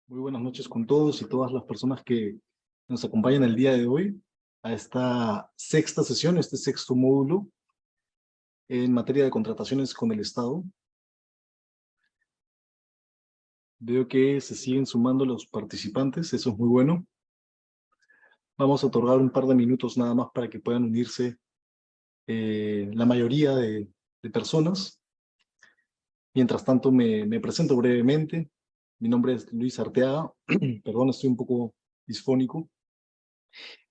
Muy buenas noches con todos y todas las personas que nos acompañan el día de hoy a esta sexta sesión, este sexto módulo en materia de contrataciones con el Estado. Veo que se siguen sumando los participantes, eso es muy bueno. Vamos a otorgar un par de minutos nada más para que puedan unirse la mayoría de personas. Mientras tanto, me presento brevemente. Mi nombre es Luis Arteaga. Perdón, estoy un poco disfónico.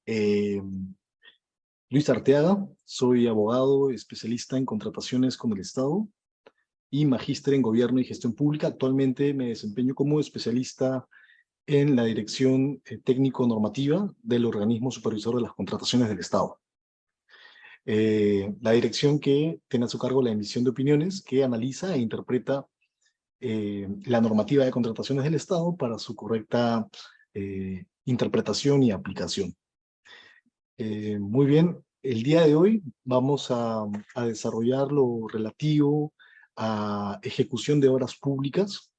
Eh, Luis Arteaga, soy abogado, especialista en contrataciones con el Estado y magíster en Gobierno y Gestión Pública. Actualmente me desempeño como especialista en la Dirección Técnico-Normativa del Organismo Supervisor de las Contrataciones del Estado. La dirección que tiene a su cargo la emisión de opiniones que analiza e interpreta la normativa de contrataciones del Estado para su correcta interpretación y aplicación. Muy bien, el día de hoy vamos a desarrollar lo relativo a ejecución de obras públicas.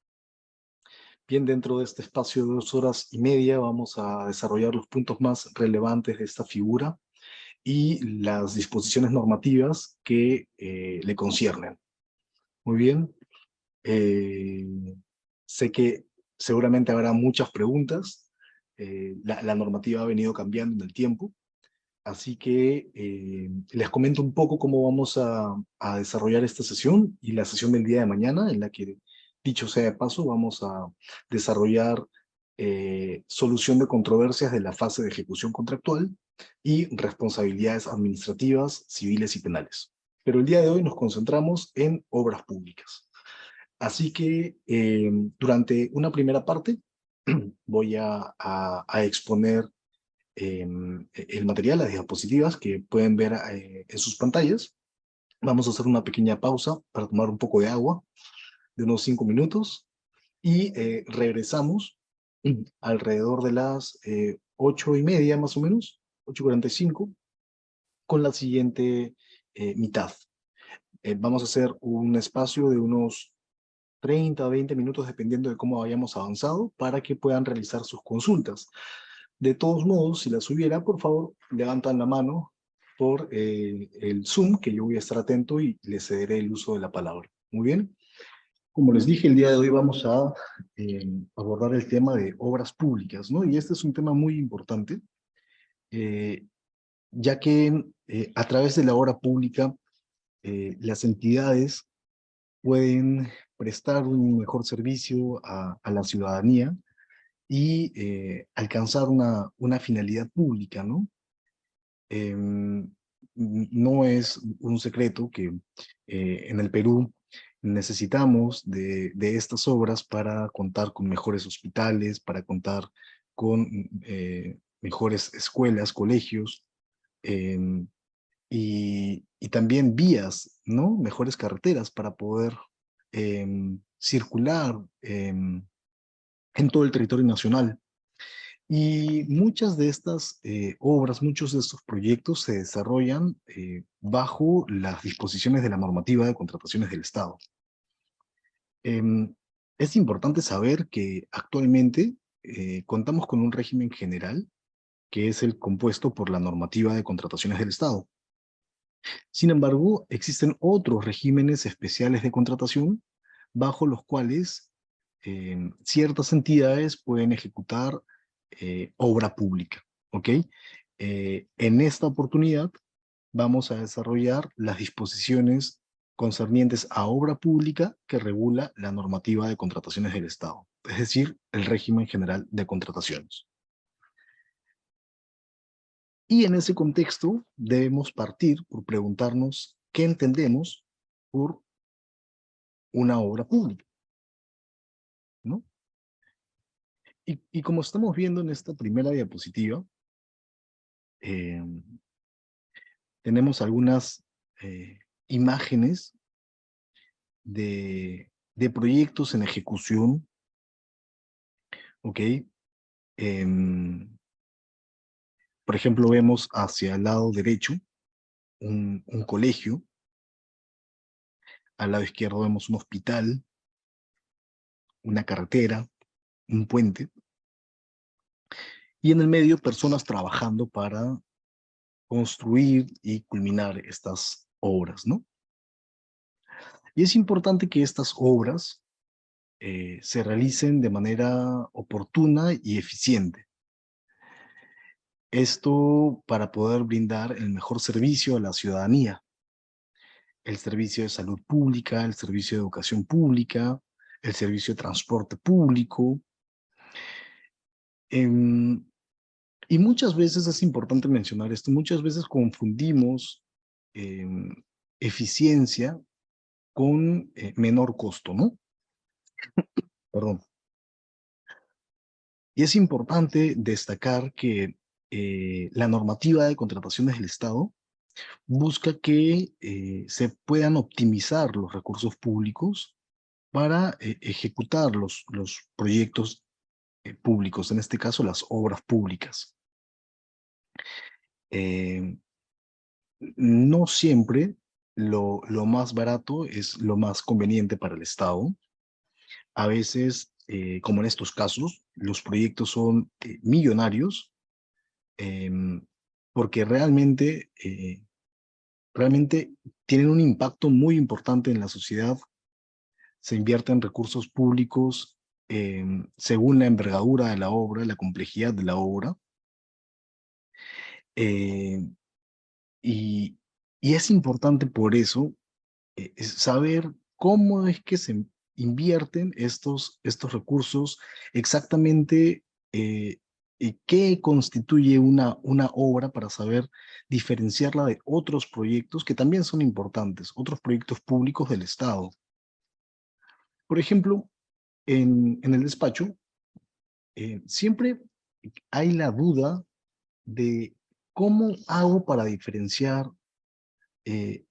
Bien, dentro de este espacio de 2 horas y media vamos a desarrollar los puntos más relevantes de esta figura y las disposiciones normativas que le conciernen. Muy bien, eh, sé que seguramente habrá muchas preguntas. La normativa ha venido cambiando en el tiempo. Así que les comento un poco cómo vamos a desarrollar esta sesión y la sesión del día de mañana, en la que, dicho sea de paso, vamos a desarrollar solución de controversias de la fase de ejecución contractual y responsabilidades administrativas, civiles y penales. Pero el día de hoy nos concentramos en obras públicas. Así que durante una primera parte voy a exponer el material, las diapositivas que pueden ver en sus pantallas. Vamos a hacer una pequeña pausa para tomar un poco de agua de unos 5 minutos y regresamos alrededor de las 8:30 más o menos, 8:45, con la siguiente mitad. Vamos a hacer un espacio de unos 30 a 20 minutos dependiendo de cómo hayamos avanzado para que puedan realizar sus consultas. De todos modos, si las hubiera, por favor, levantan la mano por el Zoom, que yo voy a estar atento y les cederé el uso de la palabra. Muy bien. Como les dije, el día de hoy vamos a abordar el tema de obras públicas, ¿no? Y este es un tema muy importante, eh, ya que a través de la obra pública, las entidades pueden prestar un mejor servicio a la ciudadanía y alcanzar una finalidad pública, ¿no? No es un secreto que en el Perú necesitamos de estas obras para contar con mejores hospitales, para contar con mejores escuelas, colegios, em, y también vías, ¿no? Mejores carreteras para poder circular en todo el territorio nacional. Y muchas de estas obras, muchos de estos proyectos se desarrollan bajo las disposiciones de la normativa de contrataciones del Estado. Em, es importante saber que actualmente contamos con un régimen general que es el compuesto por la normativa de contrataciones del Estado. Sin embargo, existen otros regímenes especiales de contratación bajo los cuales ciertas entidades pueden ejecutar obra pública, ¿ok? En esta oportunidad vamos a desarrollar las disposiciones concernientes a obra pública que regula la normativa de contrataciones del Estado, es decir, el régimen general de contrataciones. Y en ese contexto debemos partir por preguntarnos qué entendemos por una obra pública, ¿no? Y como estamos viendo en esta primera diapositiva, eh, tenemos algunas imágenes de proyectos en ejecución, ¿ok? Por ejemplo, vemos hacia el lado derecho un colegio, al lado izquierdo vemos un hospital, una carretera, un puente, y en el medio personas trabajando para construir y culminar estas obras, ¿no? Y es importante que estas obras se realicen de manera oportuna y eficiente. Esto para poder brindar el mejor servicio a la ciudadanía, el servicio de salud pública, el servicio de educación pública, el servicio de transporte público. Em, y muchas veces es importante mencionar esto, muchas veces confundimos em, eficiencia con menor costo, ¿no? Perdón. Y es importante destacar que la normativa de contrataciones del Estado busca que se puedan optimizar los recursos públicos para ejecutar los proyectos públicos, en este caso las obras públicas. Eh, no siempre lo más barato es lo más conveniente para el Estado. A veces, como en estos casos, los proyectos son millonarios em, porque realmente tienen un impacto muy importante en la sociedad. Se invierten recursos públicos según la envergadura de la obra, la complejidad de la obra. eh, y, y es importante por eso es saber cómo es que se invierten estos recursos, exactamente qué constituye una obra para saber diferenciarla de otros proyectos que también son importantes, otros proyectos públicos del Estado. Por ejemplo, en el despacho, siempre hay la duda de cómo hago para diferenciar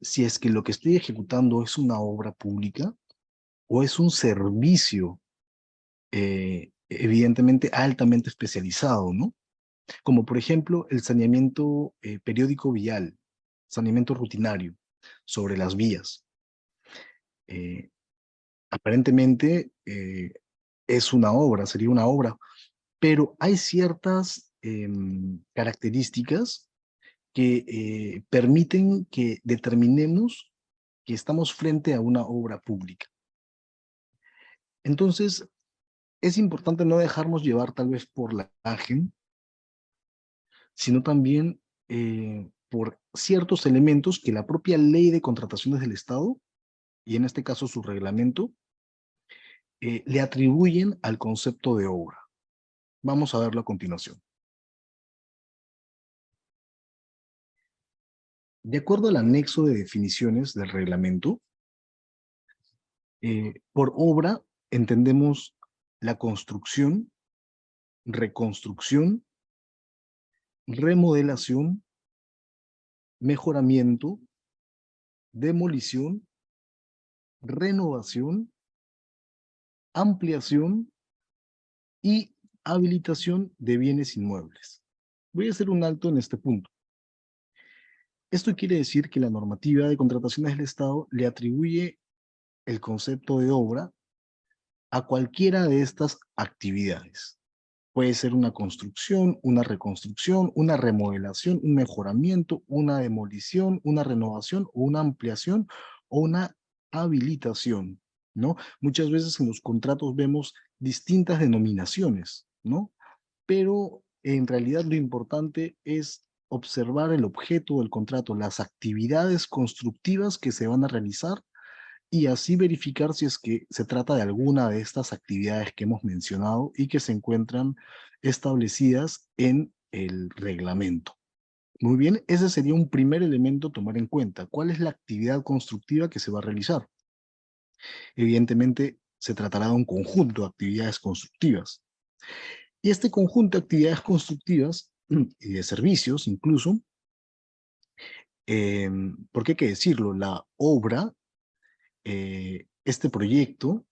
si es que lo que estoy ejecutando es una obra pública o es un servicio evidentemente altamente especializado, ¿no? Como por ejemplo el saneamiento periódico vial, saneamiento rutinario sobre las vías. Eh, Aparentemente es una obra, sería una obra, pero hay ciertas características que permiten que determinemos que estamos frente a una obra pública. Entonces, es importante no dejarnos llevar tal vez por la imagen, sino también por ciertos elementos que la propia ley de contrataciones del Estado, y en este caso su reglamento, le atribuyen al concepto de obra. Vamos a verlo a continuación. De acuerdo al anexo de definiciones del reglamento, por obra entendemos la construcción, reconstrucción, remodelación, mejoramiento, demolición, renovación, ampliación y habilitación de bienes inmuebles. Voy a hacer un alto en este punto. Esto quiere decir que la normativa de contrataciones del Estado le atribuye el concepto de obra a cualquiera de estas actividades. Puede ser una construcción, una reconstrucción, una remodelación, un mejoramiento, una demolición, una renovación o una ampliación o una habilitación, ¿no? Muchas veces en los contratos vemos distintas denominaciones, ¿no? Pero en realidad lo importante es observar el objeto del contrato, las actividades constructivas que se van a realizar y así verificar si es que se trata de alguna de estas actividades que hemos mencionado y que se encuentran establecidas en el reglamento. Muy bien, ese sería un primer elemento a tomar en cuenta. ¿Cuál es la actividad constructiva que se va a realizar? Evidentemente, se tratará de un conjunto de actividades constructivas. Y este conjunto de actividades constructivas y de servicios incluso, porque hay que decirlo, la obra, este proyecto,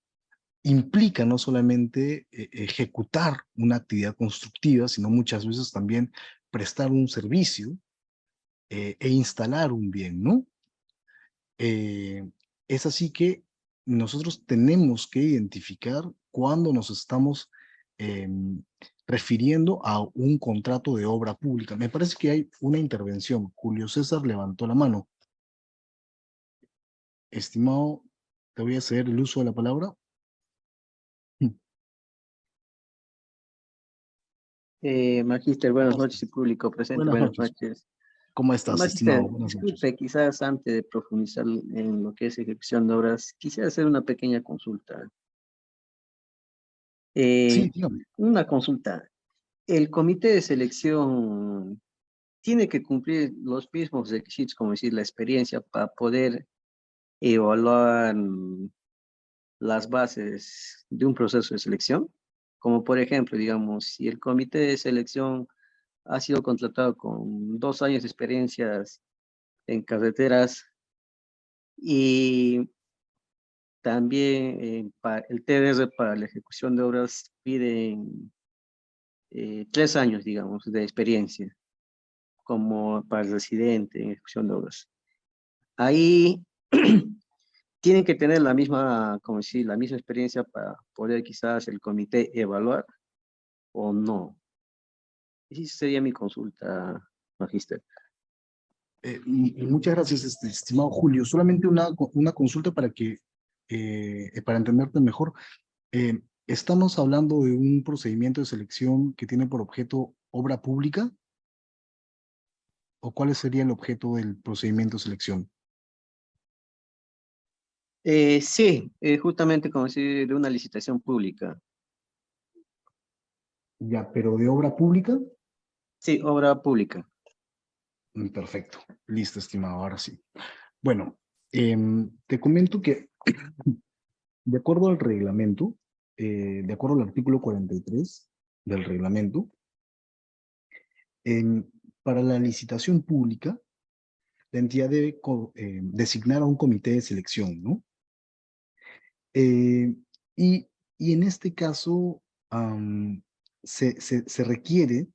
implica no solamente ejecutar una actividad constructiva, sino muchas veces también prestar un servicio e instalar un bien, ¿no? Eh, es así que nosotros tenemos que identificar cuándo nos estamos refiriendo a un contrato de obra pública. Me parece que hay una intervención. Julio César levantó la mano. Estimado, te voy a ceder el uso de la palabra. Magíster, buenas ¿Cómo noches y estás? público presente, Buenas buenas noches. noches. ¿Cómo estás, Magíster, estimado? Buenas noches. disculpe, quizás antes de profundizar en lo que es ejecución de obras, quisiera hacer una pequeña consulta. Sí, Eh, dígame. una consulta. ¿El comité de selección tiene que cumplir los mismos requisitos, como decir, la experiencia, para poder evaluar las bases de un proceso de selección? Como por ejemplo, digamos, si el comité de selección ha sido contratado con 2 años de experiencias en carreteras y también el TDR para la ejecución de obras piden 3 años, digamos, de experiencia como para el residente en ejecución de obras. Ahí tienen que tener la misma, como decir, la misma experiencia para poder quizás el comité evaluar o no. Esa sería mi consulta, Magíster. Muchas gracias, estimado Julio. Solamente una consulta para entenderte mejor. ¿Estamos hablando de un procedimiento de selección que tiene por objeto obra pública? ¿O cuál sería el objeto del procedimiento de selección? Sí, justamente como decir, de una licitación pública. Ya, pero de obra pública. Sí, obra pública. Perfecto. Listo, estimado. Ahora sí. Bueno, te comento que de acuerdo al reglamento, de acuerdo al artículo 43 del reglamento, em, para la licitación pública, la entidad debe designar a un comité de selección, ¿no? Eh, y, y en este caso, se requiere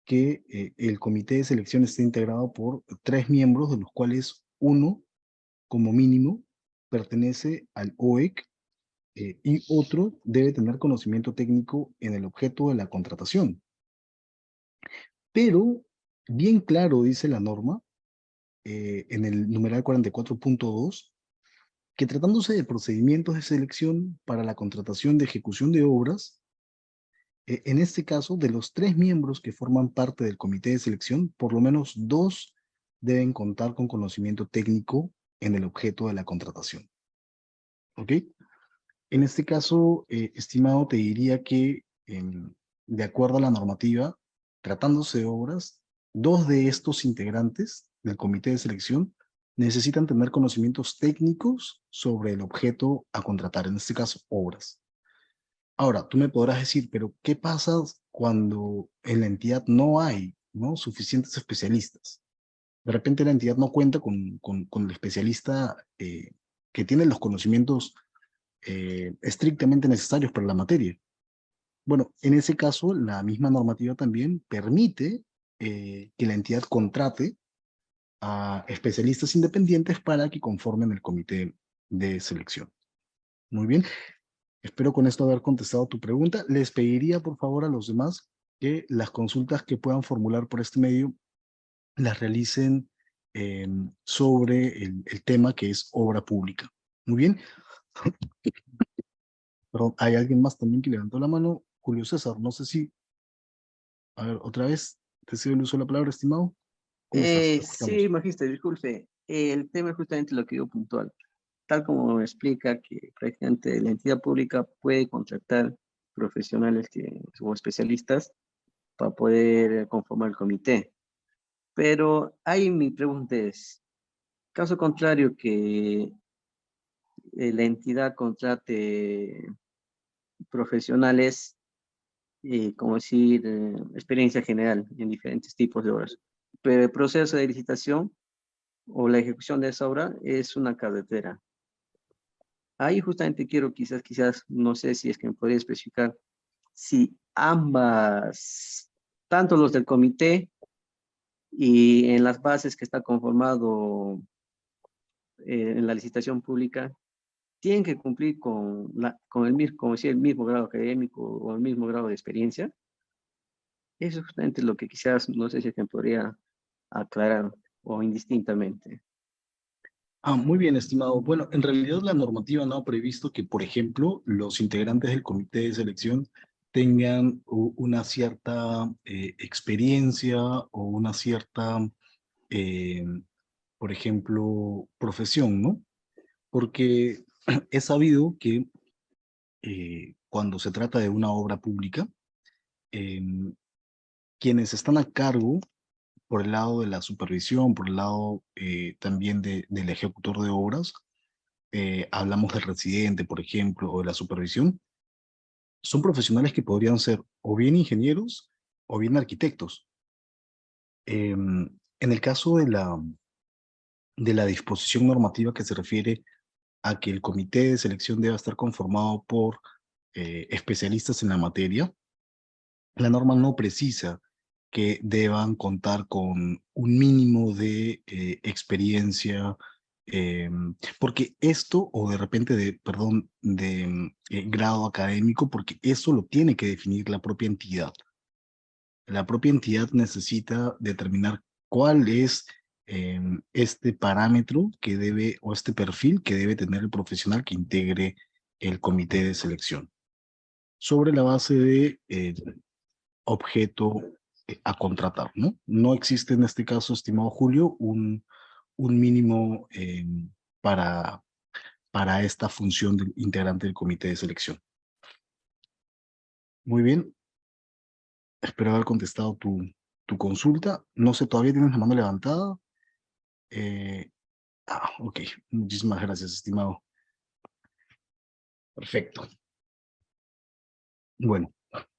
que el comité de selección esté integrado por 3 miembros, de los cuales uno, como mínimo, pertenece al OEC, y otro debe tener conocimiento técnico en el objeto de la contratación. Pero, bien claro dice la norma, en el numeral 44.2, que tratándose de procedimientos de selección para la contratación de ejecución de obras, en este caso, de los 3 miembros que forman parte del comité de selección, por lo menos 2 deben contar con conocimiento técnico en el objeto de la contratación. ¿Ok? En este caso, estimado, te diría que, de acuerdo a la normativa, tratándose de obras, 2 de estos integrantes del comité de selección necesitan tener conocimientos técnicos sobre el objeto a contratar, en este caso, obras. Ahora, tú me podrás decir, pero ¿qué pasa cuando en la entidad no hay, ¿no?, suficientes especialistas? De repente la entidad no cuenta con el especialista que tiene los conocimientos estrictamente necesarios para la materia. Bueno, en ese caso, la misma normativa también permite que la entidad contrate a especialistas independientes para que conformen el comité de selección. Muy bien, espero con esto haber contestado tu pregunta. Les pediría, por favor, a los demás que las consultas que puedan formular por este medio las realicen sobre el tema que es obra pública. Muy bien. Perdón, hay alguien más también que levantó la mano. Julio César, no sé si... A ver, otra vez, te cedo el uso de la palabra, estimado. ¿Cómo estás? Te Sí, escuchamos. Magíster, disculpe. El tema es justamente lo que yo puntual. Tal como explica que prácticamente la entidad pública puede contratar profesionales o especialistas para poder conformar el comité. Pero ahí mi pregunta es, caso contrario que la entidad contrate profesionales, como decir, experiencia general en diferentes tipos de obras, pero el proceso de licitación o la ejecución de esa obra es una carretera. Ahí justamente quiero quizás, no sé si es que me podría especificar si ambas, tanto los del comité y en las bases que está conformado en la licitación pública, tienen que cumplir con el mismo, como decía, el mismo grado académico o el mismo grado de experiencia. Eso es justamente lo que quizás, no sé si te podría aclarar o indistintamente. Muy bien, estimado. Bueno, en realidad la normativa no ha previsto que, por ejemplo, los integrantes del comité de selección tengan una cierta experiencia o una cierta, eh, por ejemplo, profesión, ¿no? Porque es sabido que cuando se trata de una obra pública, em, quienes están a cargo por el lado de la supervisión, por el lado también del ejecutor de obras, hablamos del residente, por ejemplo, o de la supervisión, son profesionales que podrían ser o bien ingenieros o bien arquitectos. En el caso de la disposición normativa que se refiere a que el comité de selección deba estar conformado por especialistas en la materia, la norma no precisa que deban contar con un mínimo de experiencia, porque esto, o de repente perdón, de grado académico, porque eso lo tiene que definir la propia entidad. La propia entidad necesita determinar cuál es este parámetro que debe, o este perfil que debe tener el profesional que integre el comité de selección, sobre la base de objeto a contratar, ¿no? No existe en este caso, estimado Julio, un mínimo para, para esta función del integrante del comité de selección. Muy bien, espero haber contestado tu consulta. No sé, ¿todavía tienes la mano levantada? Ok, muchísimas gracias, estimado. Perfecto. Bueno,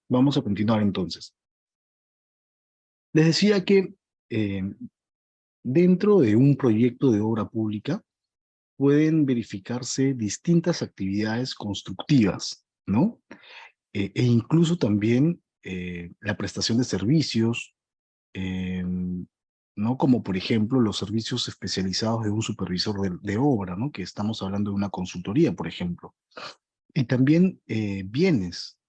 vamos a continuar entonces. Les decía que dentro de un proyecto de obra pública, pueden verificarse distintas actividades constructivas, ¿no? E incluso también la prestación de servicios, ¿no? Como por ejemplo los servicios especializados de un supervisor de obra, ¿no? Que estamos hablando de una consultoría, por ejemplo. Y también bienes,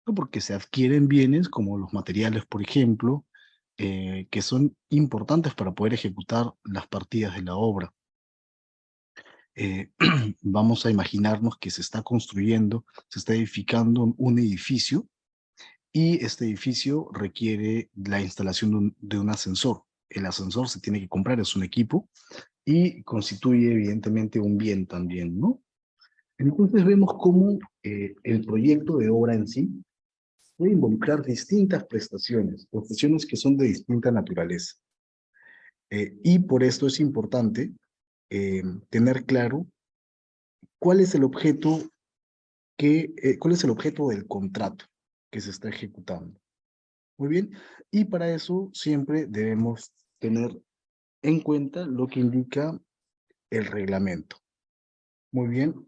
¿no? Porque se adquieren bienes como los materiales, por ejemplo, que son importantes para poder ejecutar las partidas de la obra. Vamos a imaginarnos que se está construyendo, se está edificando un edificio y este edificio requiere la instalación de un ascensor. El ascensor se tiene que comprar, es un equipo y constituye evidentemente un bien también, ¿no? Entonces vemos cómo el proyecto de obra en sí puede involucrar distintas prestaciones que son de distinta naturaleza. Y por esto es importante tener claro cuál es el objeto cuál es el objeto del contrato que se está ejecutando. Muy bien, y para eso siempre debemos tener en cuenta lo que indica el reglamento. Muy bien.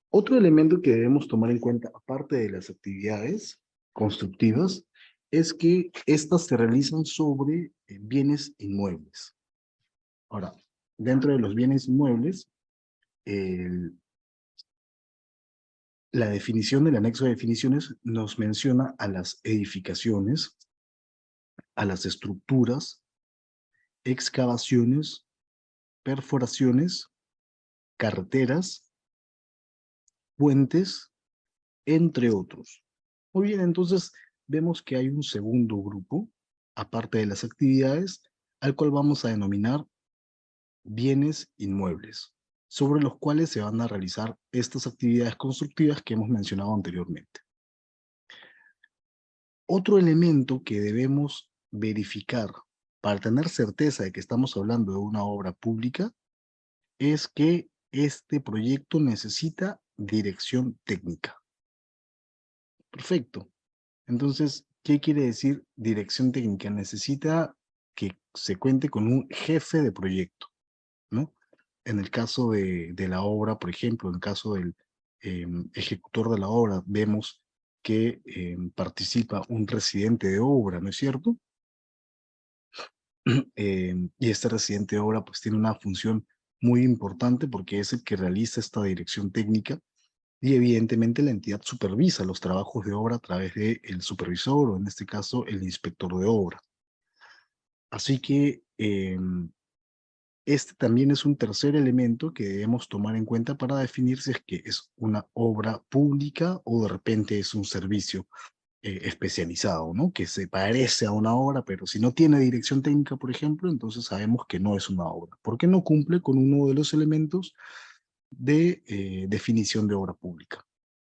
Otro elemento que debemos tomar en cuenta, aparte de las actividades constructivas, es que estas se realizan sobre bienes inmuebles. Ahora, dentro de los bienes inmuebles, la definición del anexo de definiciones nos menciona a las edificaciones, a las estructuras, excavaciones, perforaciones, carreteras, puentes, entre otros. Muy bien, entonces vemos que hay un segundo grupo, aparte de las actividades, al cual vamos a denominar bienes inmuebles, sobre los cuales se van a realizar estas actividades constructivas que hemos mencionado anteriormente. Otro elemento que debemos verificar para tener certeza de que estamos hablando de una obra pública es que este proyecto necesita dirección técnica. Perfecto. Entonces, ¿qué quiere decir dirección técnica? Necesita que se cuente con un jefe de proyecto, ¿no? En el caso de la obra, por ejemplo, en el caso del ejecutor de la obra, vemos que participa un residente de obra, ¿no es cierto? Y este residente de obra pues tiene una función muy importante porque es el que realiza esta dirección técnica y evidentemente la entidad supervisa los trabajos de obra a través del supervisor o en este caso el inspector de obra. Así que este también es un tercer elemento que debemos tomar en cuenta para definir si es que es una obra pública o de repente es un servicio especializado, ¿no? Que se parece a una obra, pero si no tiene dirección técnica, por ejemplo, entonces sabemos que no es una obra, porque no cumple con uno de los elementos de definición de obra pública.